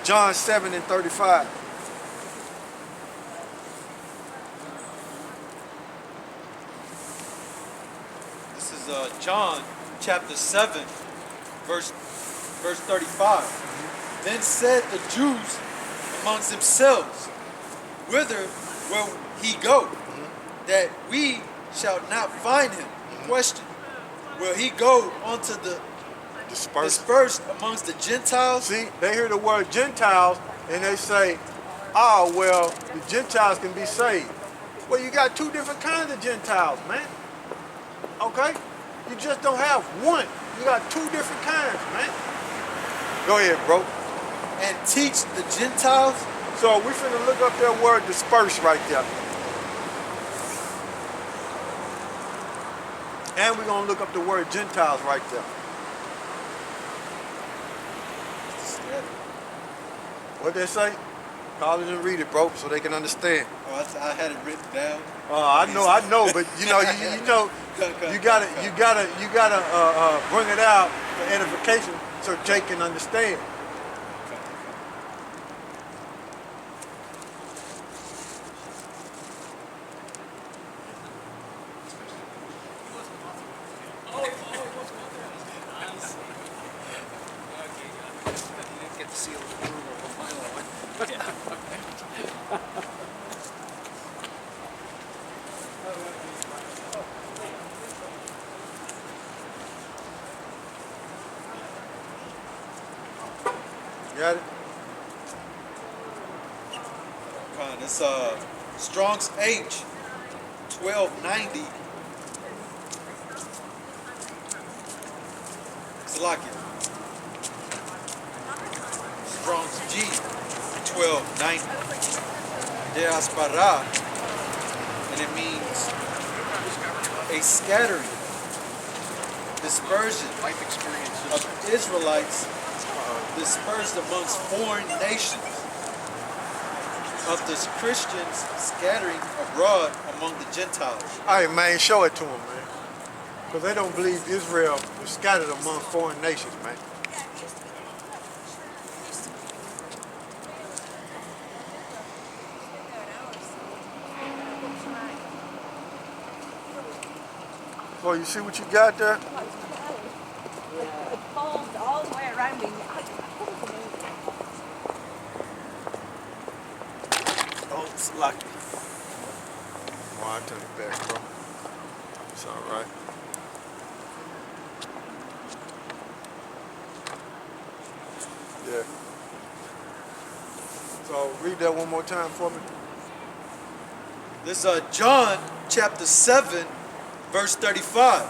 John 7 and 35. This is John chapter 7, verse 35. Then said the Jews amongst themselves, whither will he go, that we shall not find him? Question. Will he go unto the dispersed amongst the Gentiles? See, they hear the word Gentiles and they say, oh, well, the Gentiles can be saved. Well, you got two different kinds of Gentiles, man. Okay? You just don't have one. You got two different kinds, man. Go ahead, bro. And teach the Gentiles? So we finna look up that word disperse right there. And we're gonna look up the word Gentiles right there. What they say? Call it and read it, bro, so they can understand. Oh, I had it written down. I know, but you know, you gotta bring it out for edification so Jake can understand. Got it? It's Strong's H 1290. Salakia. Strong's G 1290. Diaspora. And it means a scattering, dispersion Life experiences of Israelites dispersed amongst foreign nations, of the Christians scattering abroad among the Gentiles. All right, man, show it to them, man. Because they don't believe Israel was scattered among foreign nations, man. So you see what you got there? It folds all the way around me. Oh, it's lucky. Oh, I turn it back, bro. It's all right. Yeah. So read that one more time for me. This is John chapter 7, verse 35.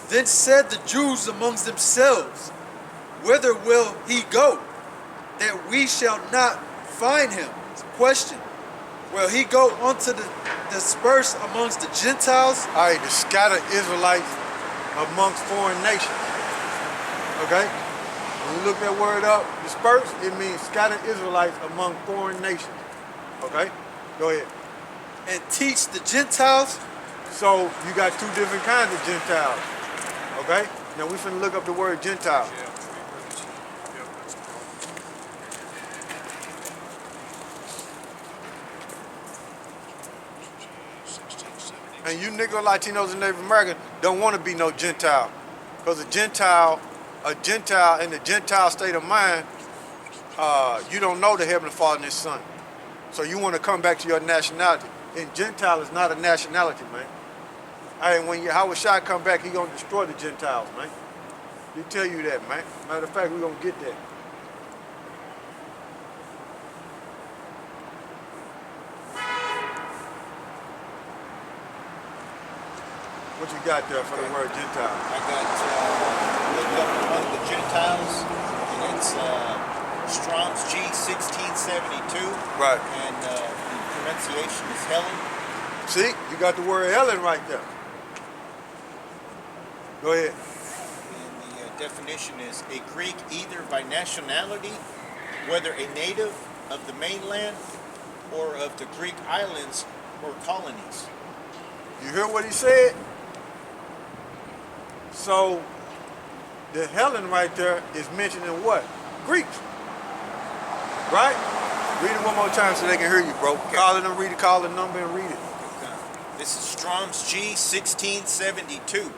Then said the Jews amongst themselves, whither will he go, that we shall not find him? Question. Will he go unto the dispersed amongst the Gentiles? All right, the scattered Israelites amongst foreign nations. Okay? When you look that word up, dispersed, it means scattered Israelites among foreign nations. Okay? Go ahead. And teach the Gentiles? So you got two different kinds of Gentiles. Okay? Now we finna look up the word Gentile. And you Negro Latinos and Native Americans don't want to be no Gentile. Because a Gentile in the Gentile state of mind, you don't know the Heavenly Father and His Son. So you want to come back to your nationality. And Gentile is not a nationality, man. And when YAHAWASHI come back, He gonna destroy the Gentiles, man. He tell you that, man. Matter of fact, we gonna get that. What you got there for the word Gentile? I got looked up among the Gentiles, and it's Strong's G 1672. Right. And the pronunciation is Helen. See, you got the word Helen right there. Go ahead. And the definition is a Greek either by nationality, whether a native of the mainland or of the Greek islands or colonies. You hear what he said? So, the Helen right there is mentioning what? Greeks. Right? Read it one more time so they can hear you, bro. Call it and read it, call the number and read it. Okay. This is Strong's G 1672.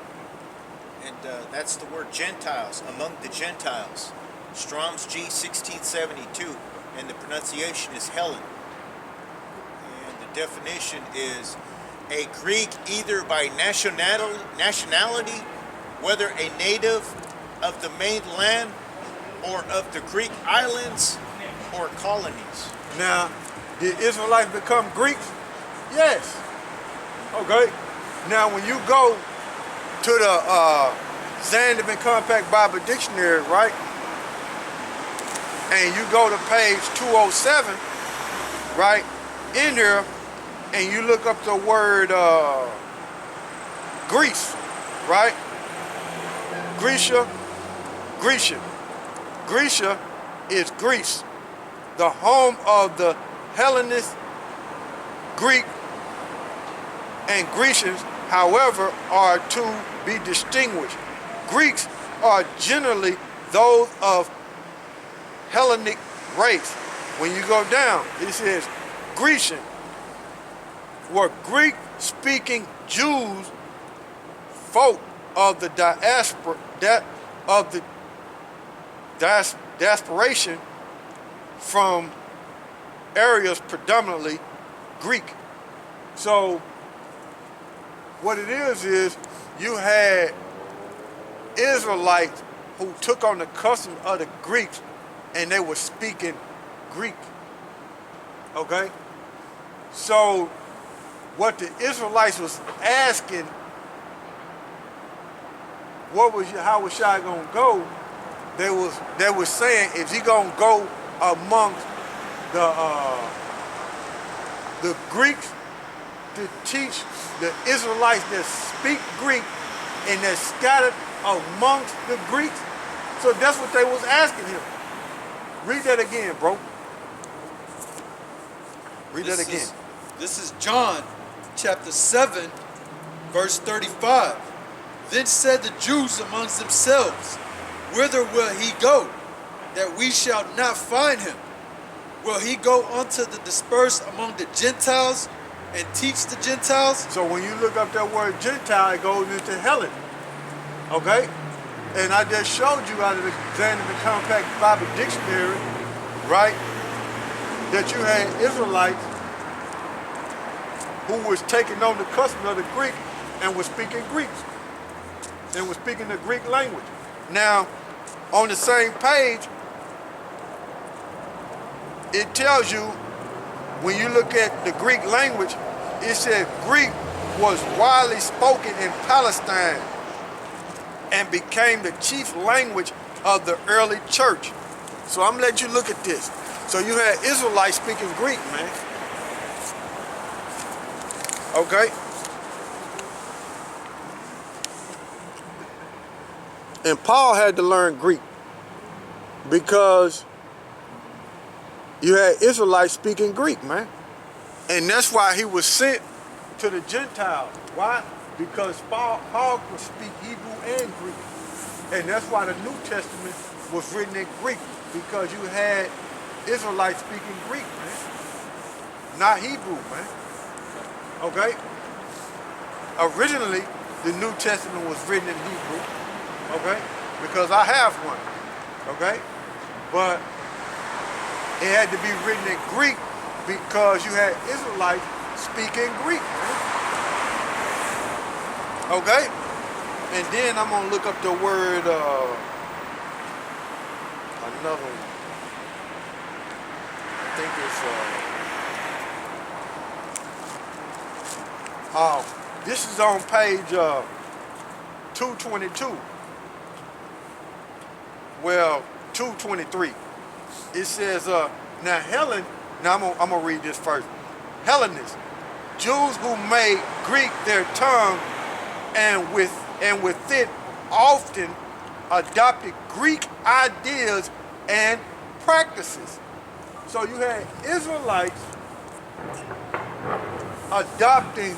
And that's the word Gentiles, among the Gentiles. Strong's G 1672. And the pronunciation is Helen. And the definition is a Greek either by nationality, whether a native of the mainland or of the Greek islands or colonies. Now, did Israelites become Greeks? Yes. Okay. Now, when you go to the Zandivan Compact Bible Dictionary, right? And you go to page 207, right? In there, and you look up the word Greece, right? Grecia is Greece, the home of the Hellenist Greek and Grecians, however, are to be distinguished. Greeks are generally those of Hellenic race. When you go down, it says Grecian, were Greek-speaking Jews, folk of the diaspora, diasporation from areas predominantly Greek. So what it is you had Israelites who took on the customs of the Greeks and they were speaking Greek. Okay? So what the Israelites was asking, how was Shai gonna go? They was saying, is he gonna go amongst the Greeks to teach the Israelites that speak Greek and that scattered amongst the Greeks? So that's what they was asking him. Read that again, bro. Read that again. This is John chapter 7, verse 35. Then said the Jews amongst themselves, whither will he go, that we shall not find him? Will he go unto the dispersed among the Gentiles and teach the Gentiles? So when you look up that word Gentile, it goes into Helen. Okay? And I just showed you out of the Zandivan Compact Bible Dictionary, right, that you had Israelites who was taking on the customs of the Greek and was speaking Greek. And was speaking the Greek language. Now, on the same page, it tells you, when you look at the Greek language, it said Greek was widely spoken in Palestine and became the chief language of the early church. So I'm gonna let you look at this. So you had Israelites speaking Greek, man. Okay? And Paul had to learn Greek because you had Israelites speaking Greek, man. And that's why he was sent to the Gentiles. Why? Because Paul could speak Hebrew and Greek. And that's why the New Testament was written in Greek, because you had Israelites speaking Greek, man. Not Hebrew, man. Okay? Originally, the New Testament was written in Hebrew. Okay? Because I have one. Okay? But it had to be written in Greek because you had Israelites speaking Greek. Okay? And then I'm going to look up the word, another one. I think it's, this is on page 222. Well, 223. It says, now Helen, now I'm gonna read this first. Hellenists, Jews who made Greek their tongue and with it often adopted Greek ideas and practices. So you had Israelites adopting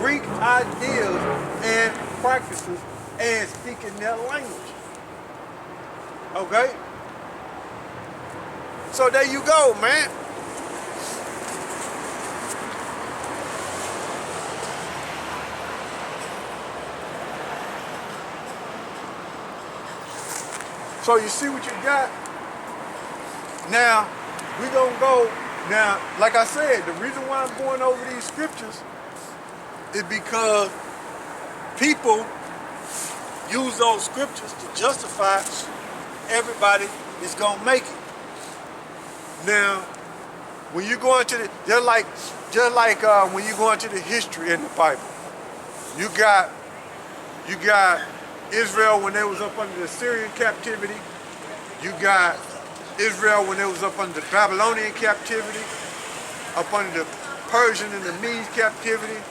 Greek ideas and practices and speaking their language. Okay? So there you go, man. So you see what you got? Now, we gonna go, now, like I said, the reason why I'm going over these scriptures is because people use those scriptures to justify everybody is gonna make it. Now, when you go into the, just like when you go into the history in the Bible, you got Israel when they was up under the Syrian captivity. You got Israel when they was up under the Babylonian captivity, up under the Persian and the Mede captivity,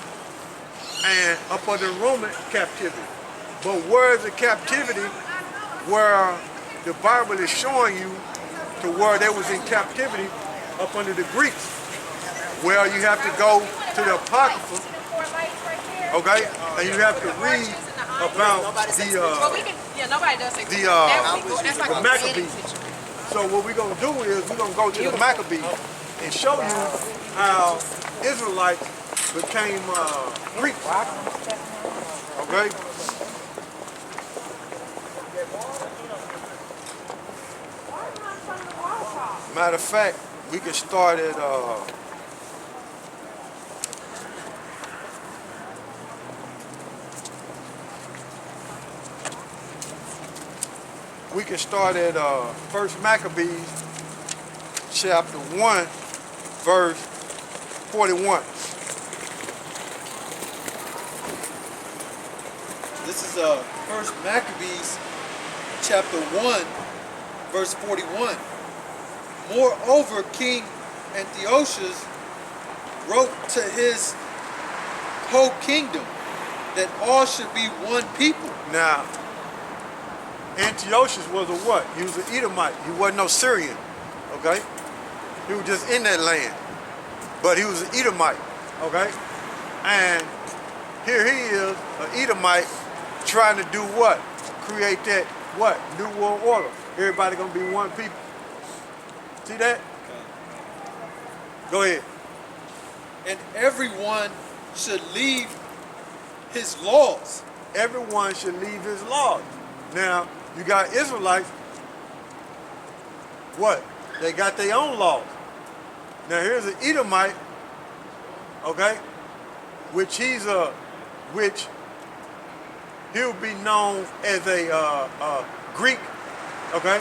and up under the Roman captivity. But where's the captivity where the Bible is showing you to where they was in captivity up under the Greeks? Well, you have to go to the Apocrypha, okay, and you have to read about the Maccabees. So what we're gonna do is we're gonna go to the Maccabees and show you how Israelites became Greeks. Okay. Matter of fact, we can start at First Maccabees, chapter 1, verse 41. This is First Maccabees, chapter 1, verse 41. Moreover, King Antiochus wrote to his whole kingdom that all should be one people. Now, Antiochus was a what? He was an Edomite. He wasn't no Syrian, okay? He was just in that land. But he was an Edomite, okay? And here he is, an Edomite, trying to do what? Create that, what? New world order. Everybody gonna be one people. See that? Go ahead. And everyone should leave his laws. Everyone should leave his laws. Now, you got Israelites, what? They got their own laws. Now here's an Edomite, okay, which he'll be known as a Greek, okay?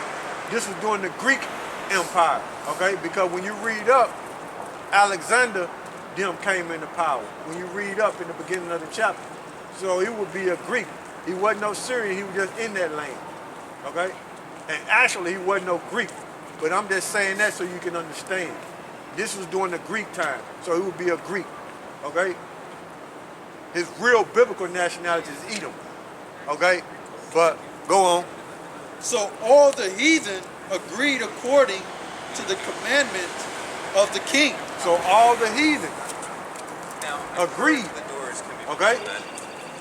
This was during the Greek Empire, okay? Because when you read up, Alexander, them came into power. When you read up in the beginning of the chapter. So he would be a Greek. He wasn't no Syrian, he was just in that land, okay? And actually he wasn't no Greek, but I'm just saying that so you can understand. This was during the Greek time, so he would be a Greek, okay? His real biblical nationality is Edom, okay? But go on. So all the heathen agreed according to the commandment of the king. So all the heathen Now, agreed, the doors can be okay, opened.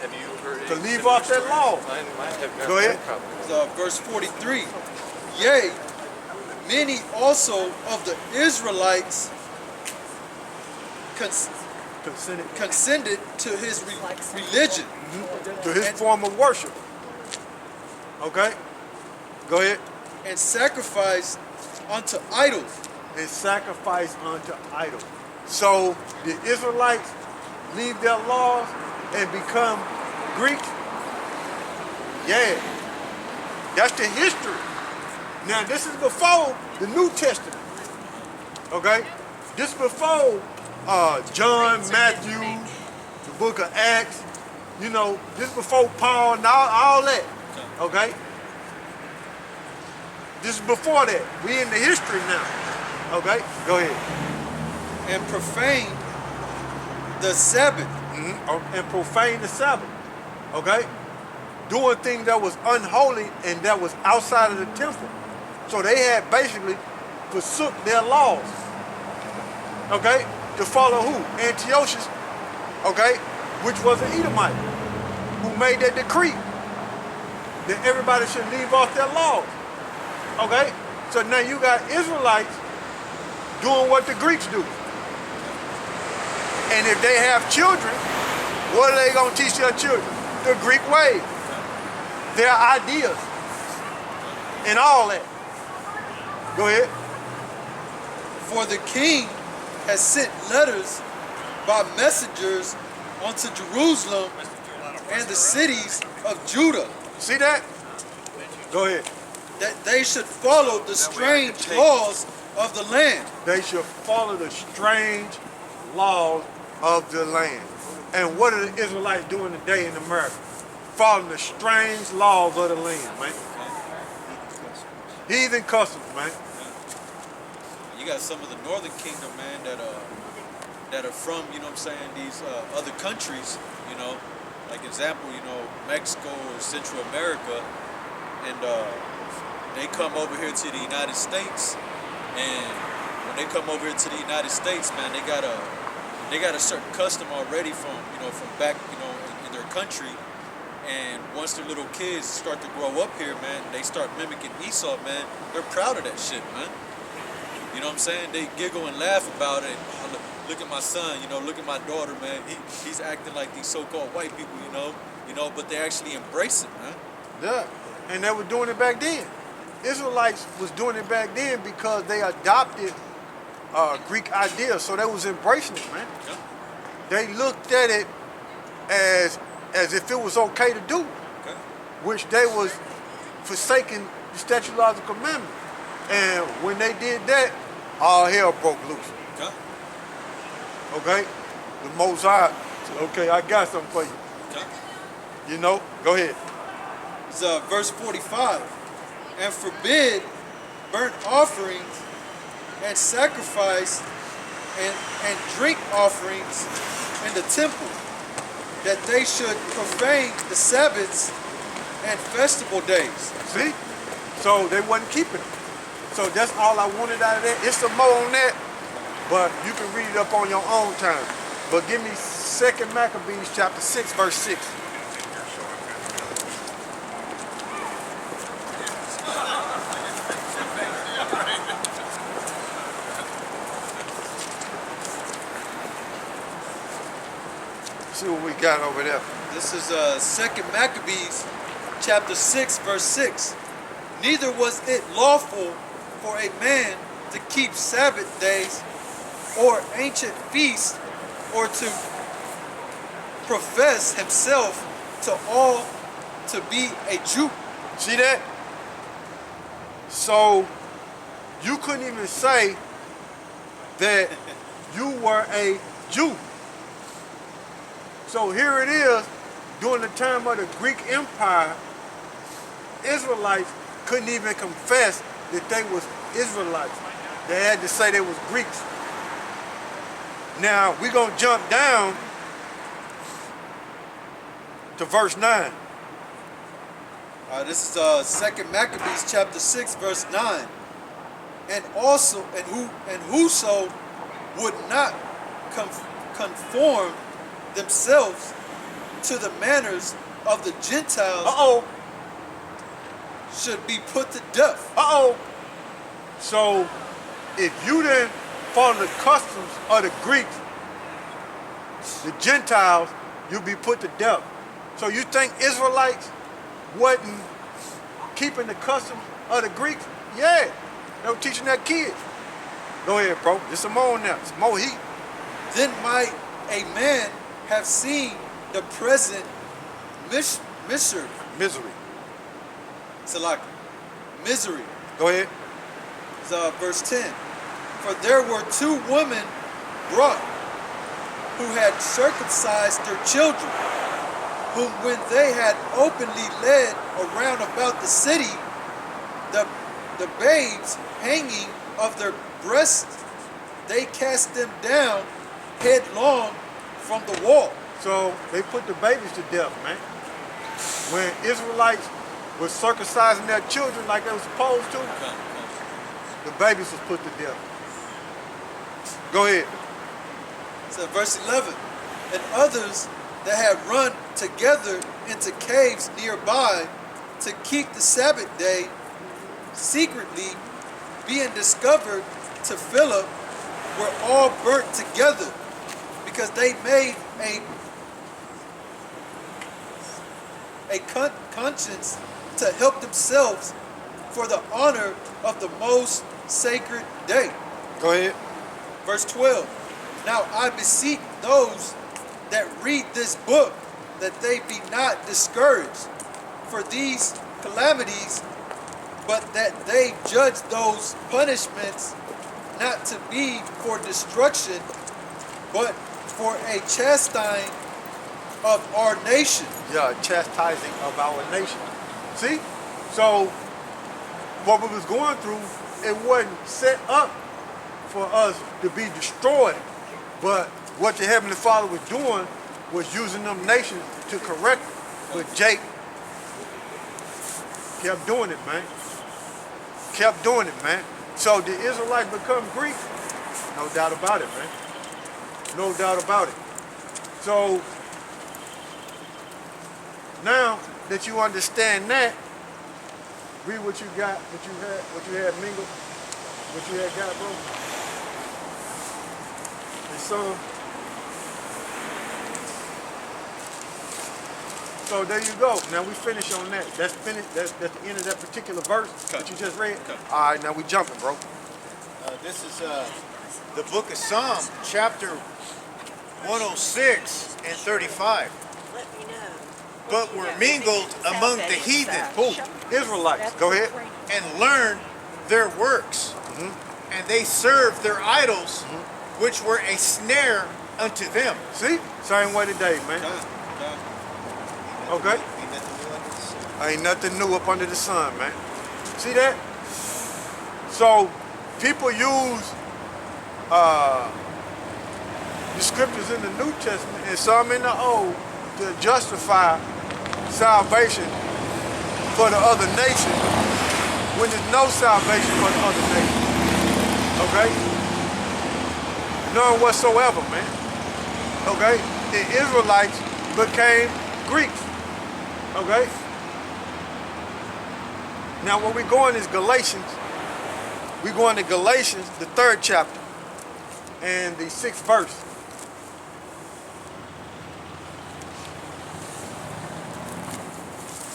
Have you heard to any leave similar off that stories? law. Mine have not Go ahead. had problems. Verse 43. Yea, many also of the Israelites consented to his religion. To his form of worship, okay? Go ahead. And sacrificed unto idols. And sacrifice unto idols. So the Israelites leave their laws and become Greeks? Yeah. That's the history. Now this is before the New Testament. Okay? This is before John, Matthew, the book of Acts, you know, this is before Paul and all that. Okay? This is before that. We in the history now. Okay? Go ahead. And profaned the Sabbath. And profane the Sabbath, okay? Doing things that was unholy and that was outside of the temple. So they had basically forsook their laws, okay? To follow who? Antiochus, okay? Which was an Edomite, who made that decree that everybody should leave off their laws, okay? So now you got Israelites doing what the Greeks do. And if they have children, what are they going to teach their children? The Greek way, their ideas, and all that. Go ahead. For the king has sent letters by messengers unto Jerusalem and the cities of Judah, See that? Go ahead. that they should follow the strange laws of the land. They should follow the strange laws of the land. And what are the Israelites doing today in America? Following the strange laws of the land, man. Heathen customs, man. You got some of the northern kingdom, man, that are from, you know what I'm saying, these other countries, you know, like example, you know, Mexico or Central America, and they come over here to the United States, and when they come over here to the United States, man, they got a certain custom already from back, in their country. And once their little kids start to grow up here, man, they start mimicking Esau, man. They're proud of that shit, man. You know what I'm saying? They giggle and laugh about it. Oh, look at my son, look at my daughter, man. He's acting like these so-called white people, but they actually embrace it, man. Yeah, and they were doing it back then. Israelites was doing it back then because they adopted Greek ideas, so they was embracing it, man. Yeah. They looked at it as if it was okay to do, Okay. which they was forsaking the statute, laws, and commandments. And when they did that, all hell broke loose. Okay. Okay, the Mosai said, "Okay, I got something for you." Okay. Go ahead. It's verse 45. And forbid burnt offerings and sacrifice and drink offerings in the temple, that they should profane the Sabbaths and festival days. See? So they wasn't keeping them. So that's all I wanted out of that. It's some more on that, but you can read it up on your own time. But give me 2 Maccabees chapter 6, verse 6. See what we got over there. This is 2 Maccabees chapter 6, verse 6. Neither was it lawful for a man to keep Sabbath days or ancient feasts, or to profess himself to all to be a Jew. See that? So you couldn't even say that you were a Jew. So here it is, during the time of the Greek Empire, Israelites couldn't even confess that they was Israelites. They had to say they was Greeks. Now, we're going to jump down to verse 9. This is 2 Maccabees chapter 6, verse 9. And also, and whoso would not conform themselves to the manners of the Gentiles should be put to death. So, if you didn't follow the customs of the Greeks, the Gentiles, you'd be put to death. So you think Israelites wasn't keeping the customs of the Greeks? Yeah, they were teaching their kids. Go ahead, bro. There's some more now. Some more heat. Then might a man have seen the present misery. Salaki. Misery. Go ahead. It's, verse 10. For there were two women brought who had circumcised their children, whom when they had openly led around about the city, the babes hanging of their breasts, they cast them down headlong from the wall. So they put the babies to death, man. When Israelites were circumcising their children like they were supposed to, the babies was put to death. Go ahead. So verse 11. And others that had run together into caves nearby to keep the Sabbath day secretly, being discovered to Philip, were all burnt together because they made a conscience to help themselves for the honor of the most sacred day. Go ahead. Verse 12. Now I beseech those that read this book that they be not discouraged for these calamities, but that they judge those punishments not to be for destruction, but for a chastising of our nation. Yeah, chastising of our nation. See? So, what we was going through, it wasn't set up for us to be destroyed. But what the Heavenly Father was doing was using them nations to correct it. But Jake kept doing it, man. Kept doing it, man. So the Israelites become Greek? No doubt about it, man. No doubt about it. So now that you understand that, read what you got, what you had mingled, what you had got, bro. And so there you go. Now we finish on that. That's finished. That's the end of that particular verse that you just read. Okay. All right, now we jumping, bro. This is the book of Psalm, chapter 106 and 35. Let me know. But were mingled among the heathen Who? Israelites. Go ahead. and learned their works. And they served their idols, which were a snare unto them. See? Same way today, man. Okay? Ain't nothing new up under the sun, man. See that? So people use the scriptures in the New Testament and some in the Old to justify salvation for the other nation when there's no salvation for the other nation. Okay? None whatsoever, man. Okay? The Israelites became Greeks. Okay? Now where we're going is Galatians. We're going to Galatians, the 3rd chapter, and the 6th verse.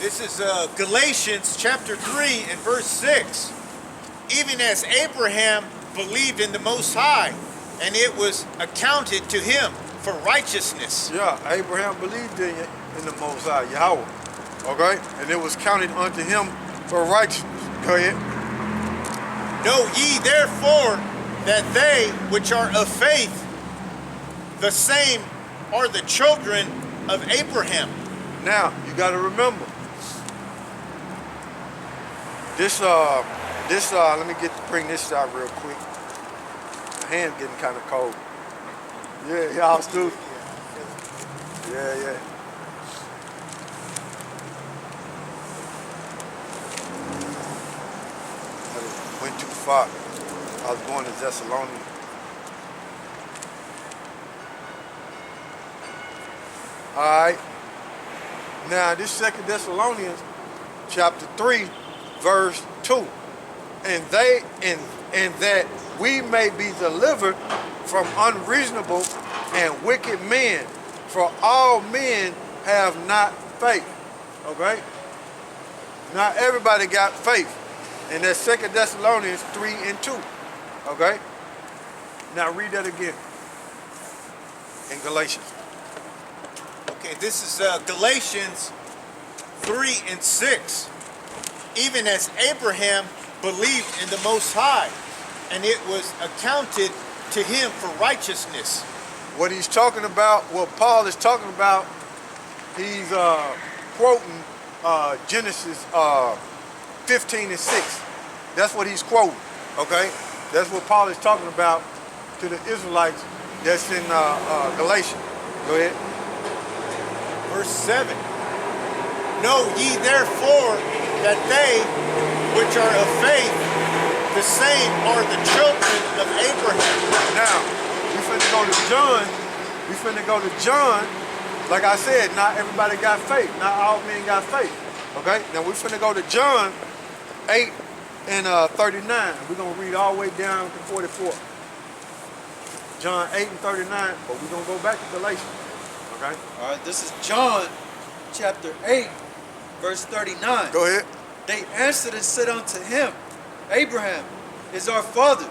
This is Galatians chapter 3 and verse 6. Even as Abraham believed in the Most High, and it was accounted to him for righteousness. Yeah, Abraham believed in the Most High, Yahweh. Okay? And it was counted unto him for righteousness. Go ahead. Know ye therefore that they which are of faith, the same are the children of Abraham. Now, you got to remember, let me bring this out real quick. My hand's getting kind of cold. Yeah, y'all too. Yeah. I went too far. I was going to Thessalonians. All right. Now, this 2 Thessalonians, chapter 3, verse 2. And that we may be delivered from unreasonable and wicked men, for all men have not faith. Okay? Not everybody got faith. And that's 2 Thessalonians 3 and 2. Okay? Now read that again in Galatians. Okay, this is Galatians 3 and 6. Even as Abraham believed in the Most High, and it was accounted to him for righteousness. What he's talking about, what Paul is talking about, he's quoting Genesis 15 and 6. That's what he's quoting, okay? That's what Paul is talking about to the Israelites that's in Galatians. Go ahead. Verse 7. Know ye therefore that they which are of faith, the same are the children of Abraham. Now, we finna go to John. We finna go to John. Like I said, not everybody got faith. Not all men got faith. Okay? Now we finna go to John 8 and 39. We're gonna read all the way down to 44. John 8 and 39, but we're going to go back to Galatians. Okay? All right, this is John chapter 8, verse 39. Go ahead. They answered and said unto him, Abraham is our father.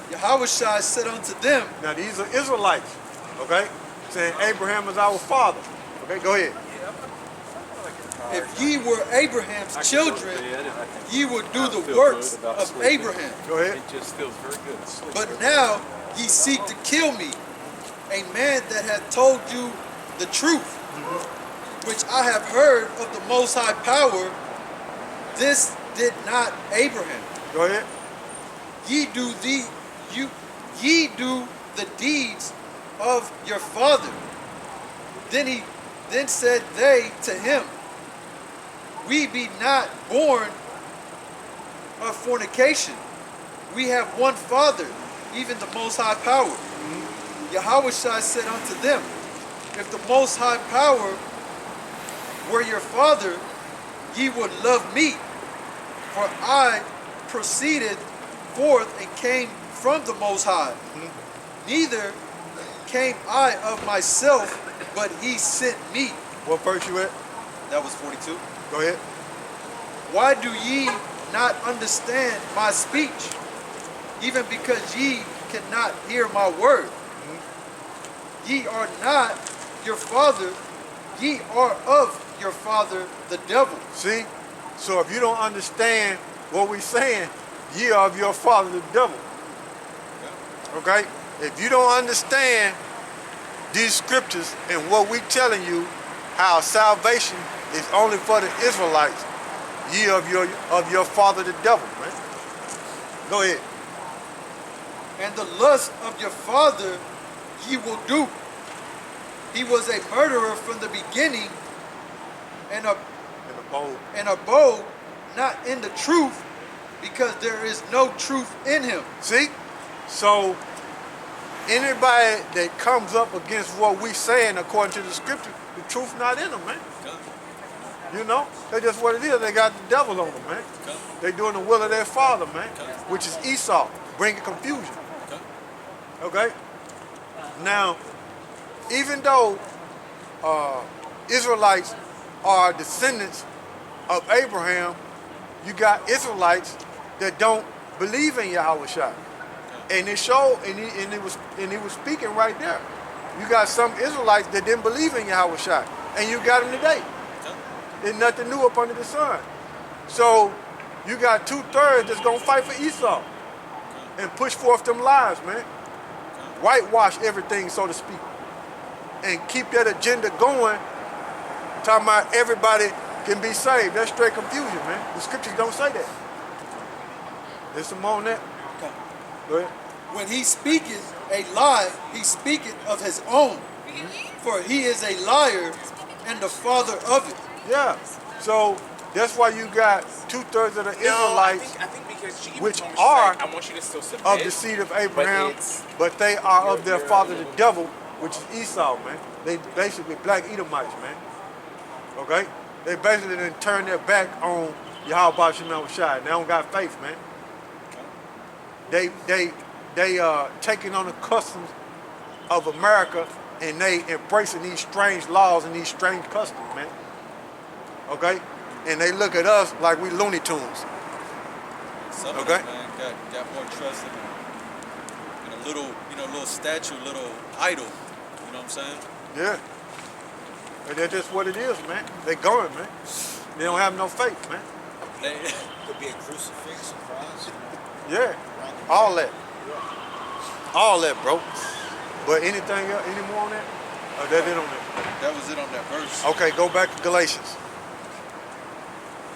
YAHAWASHI said unto them, Now these are Israelites, okay? Saying Abraham is our father. Okay, go ahead. if ye were Abraham's children, ye would do the works of Abraham. Go ahead. It just feels very good. Sleep. But now ye seek to kill me, a man that hath told you the truth, which I have heard of the Most High power. This did not Abraham. Go ahead. Ye do the deeds of your father. Then said they to him, we be not born of fornication. We have one Father, even the Most High power. YAHAWASHI said unto them, if the Most High power were your father, ye would love me, for I proceeded forth and came from the Most High. Neither came I of myself, but he sent me. What verse you at? That was 42. Go ahead. Why do ye not understand my speech? Even because ye cannot hear my word. Ye are not your father, ye are of your father the devil. See? So if you don't understand what we're saying, ye are of your father the devil. Okay? If you don't understand these scriptures and what we're telling you, how salvation is only for the Israelites, ye of your father the devil, man. Go ahead. And the lust of your father ye will do. He was a murderer from the beginning, and abode not in the truth, because there is no truth in him. See? So anybody that comes up against what we saying according to the scripture, the truth not in them, man. You know? That's just what it is. They got the devil on them, man. They doing the will of their father, man, which is Esau, bringing confusion. Okay? Now, even though Israelites are descendants of Abraham, you got Israelites that don't believe in Yahawashi. And it showed, and he was speaking right there. You got some Israelites that didn't believe in Yahawashi, and you got them today. There's nothing new up under the sun. So you got 2/3 that's gonna fight for Esau and push forth them lies, man. Whitewash everything, so to speak, and keep that agenda going. Talking about everybody can be saved. That's straight confusion, man. The scriptures don't say that. There's some more on that. Go ahead. When he speaketh a lie, he speaketh of his own, for he is a liar and the father of it. Yeah. So that's why you got 2/3 of the Israelites, I think because she which told me, she's are like, I want you to still submit, of the seed of Abraham, but they are of their father the devil, which is Esau, man. They basically black Edomites, man. Okay? They basically done turn their back on Yahweh Shema Shai. They don't got faith, man. They taking on the customs of America, and they embracing these strange laws and these strange customs, man. Okay? And they look at us like we Looney Tunes. Some of Okay. them, man, got more trust in a little, little statue, little idol. You know what I'm saying? Yeah. And that's just what it is, man. They going, man. They don't have no faith, man. Could be a crucifix, a cross. Yeah. All that. All that, bro. But anything else, any more on that? Or that's it on that? That was it on that verse. Okay, go back to Galatians.